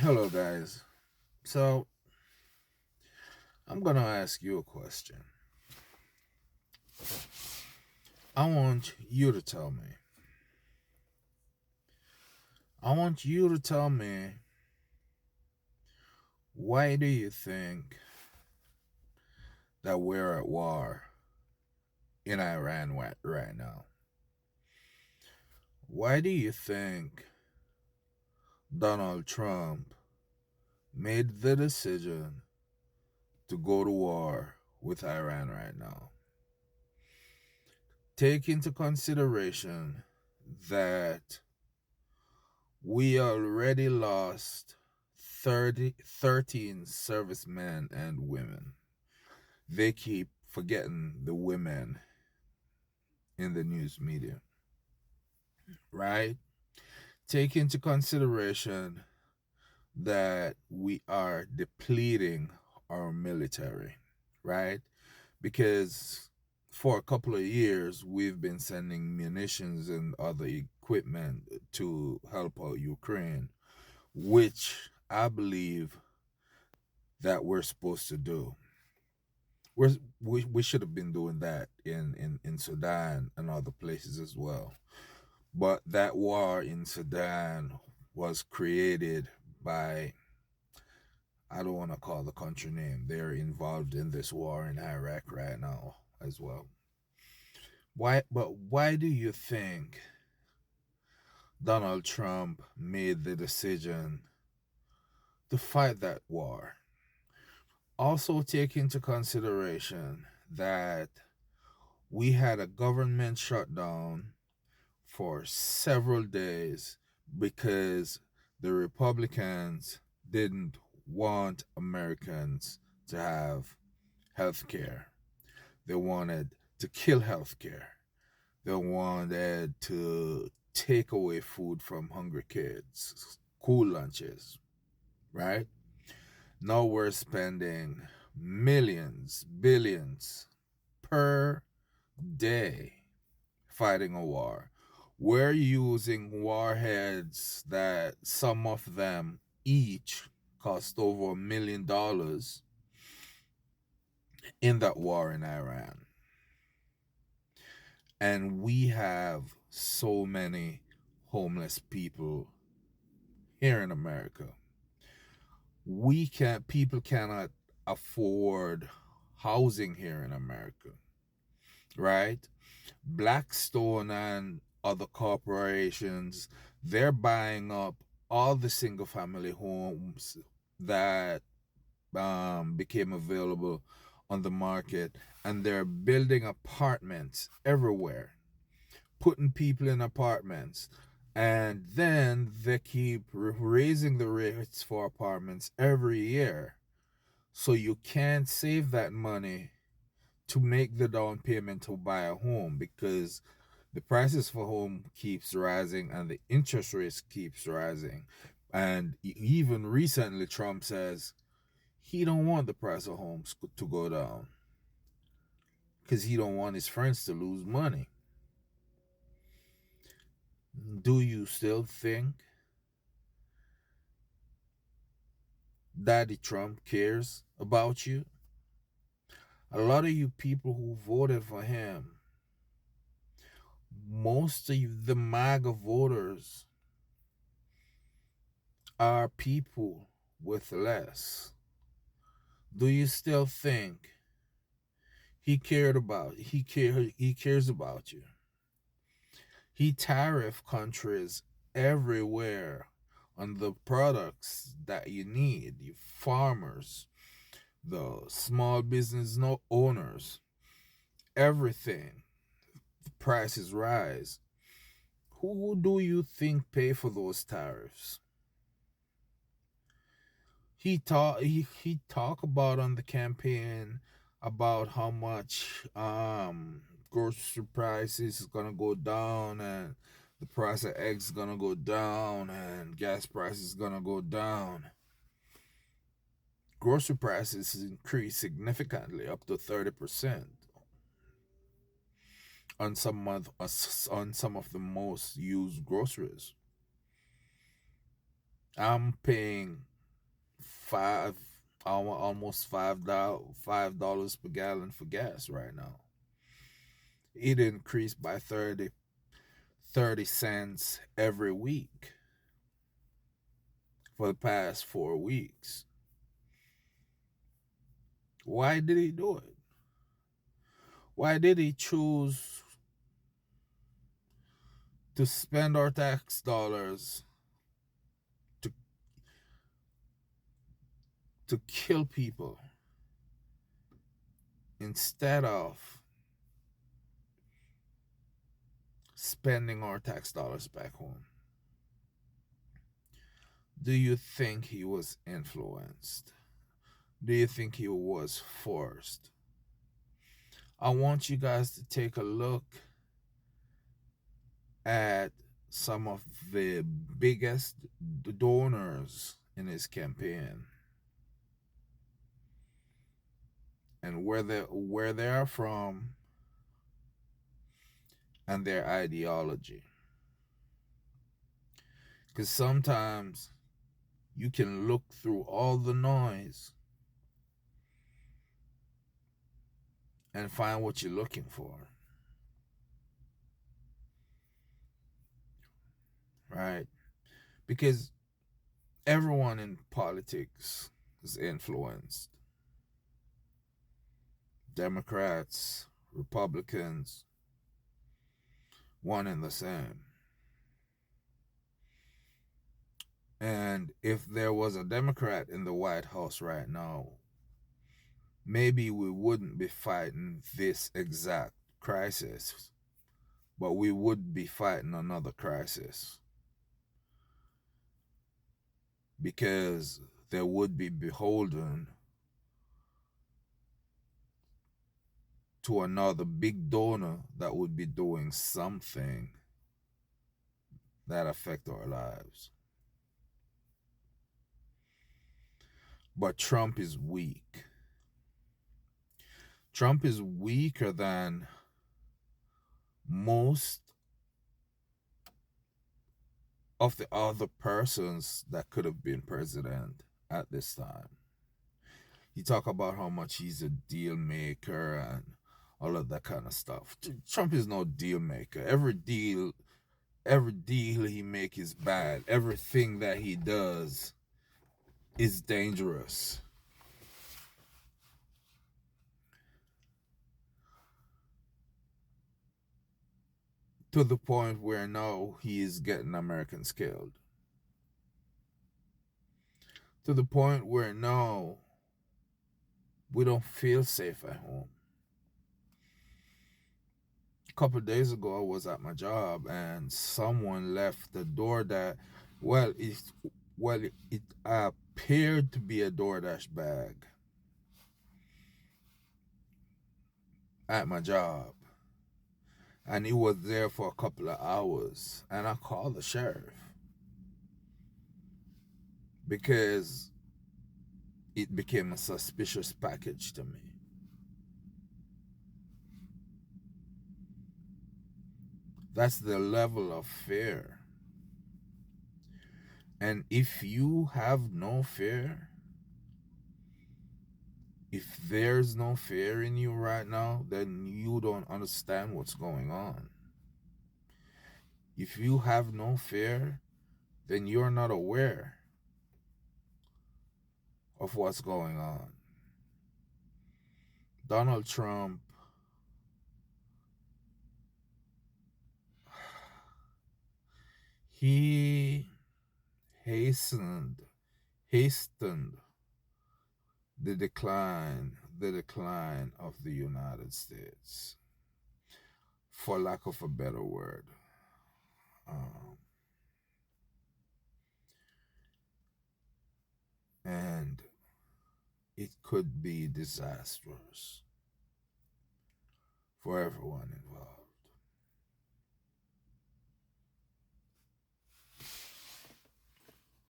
Hello, guys. So, I'm going to ask you a question. I want you to tell me. I want you to tell me, why do you think that we're at war in Iran right now? Why do you think Donald Trump made the decision to go to war with Iran right now? Take into consideration that we already lost 13 servicemen and women. They keep forgetting the women in the news media, right? Take into consideration that we are depleting our military, right? Because for a couple of years, we've been sending munitions and other equipment to help out Ukraine, which I believe that we're supposed to do. We should have been doing that in Sudan and other places as well. But that war in Sudan was created by, I don't want to call the country name. They're involved in this war in Iraq right now as well. Why do you think Donald Trump made the decision to fight that war? Also take into consideration that we had a government shutdown for several days because the Republicans didn't want Americans to have health care. They wanted to kill health care. They wanted to take away food from hungry kids, school lunches, right? Now we're spending millions, billions per day fighting a war. We're using warheads that some of them each cost over $1 million in that war in Iran. And we have so many homeless people here in America. People cannot afford housing here in America, right? Blackstone and other corporations, they're buying up all the single family homes that became available on the market, and they're building apartments everywhere, putting people in apartments. And then they keep raising the rates for apartments every year. So you can't save that money to make the down payment to buy a home, because the prices for home keeps rising and the interest rates keeps rising. And even recently Trump says he don't want the price of homes to go down because he don't want his friends to lose money. Do you still think Daddy Trump cares about you? A lot of you people who voted for him, most of the MAGA voters are people with less. Do you still think he cares about you? He tariff countries everywhere on the products that you need. You farmers, the small business owners, everything. The prices rise. Who do you think pay for those tariffs? He talked about on the campaign about how much grocery prices is gonna go down, and the price of eggs is gonna go down, and gas prices is gonna go down. Grocery prices increased significantly, up to 30% on on some of the most used groceries. I'm paying five almost $5 per gallon for gas right now. It increased by 30 cents every week for the past 4 weeks. Why did he do it? Why did he choose to spend our tax dollars to kill people instead of spending our tax dollars back home? Do you think he was influenced? Do you think he was forced? I want you guys to take a look at some of the biggest donors in his campaign and where they are from and their ideology. Because sometimes you can look through all the noise and find what you're looking for, right? Because everyone in politics is influenced. Democrats, Republicans, one and the same. And if there was a Democrat in the White House right now, maybe we wouldn't be fighting this exact crisis, but we would be fighting another crisis because they would be beholden to another big donor that would be doing something that affect our lives. But Trump is weak. Trump is weaker than most of the other persons that could have been president at this time. You talk about how much he's a deal maker and all of that kind of stuff. Trump is no deal maker. Every deal he make is bad. Everything that he does is dangerous. To the point where now he is getting Americans killed. To the point where now we don't feel safe at home. A couple of days ago, I was at my job and someone left the door that, it appeared to be a DoorDash bag at my job, and it was there for a couple of hours, and I called the sheriff because it became a suspicious package to me. That's the level of fear. And if you have no fear, if there's no fear in you right now, then you don't understand what's going on. If you have no fear, then you're not aware of what's going on. Donald Trump, he hastened the decline of the United States, for lack of a better word. Um, and it could be disastrous for everyone involved.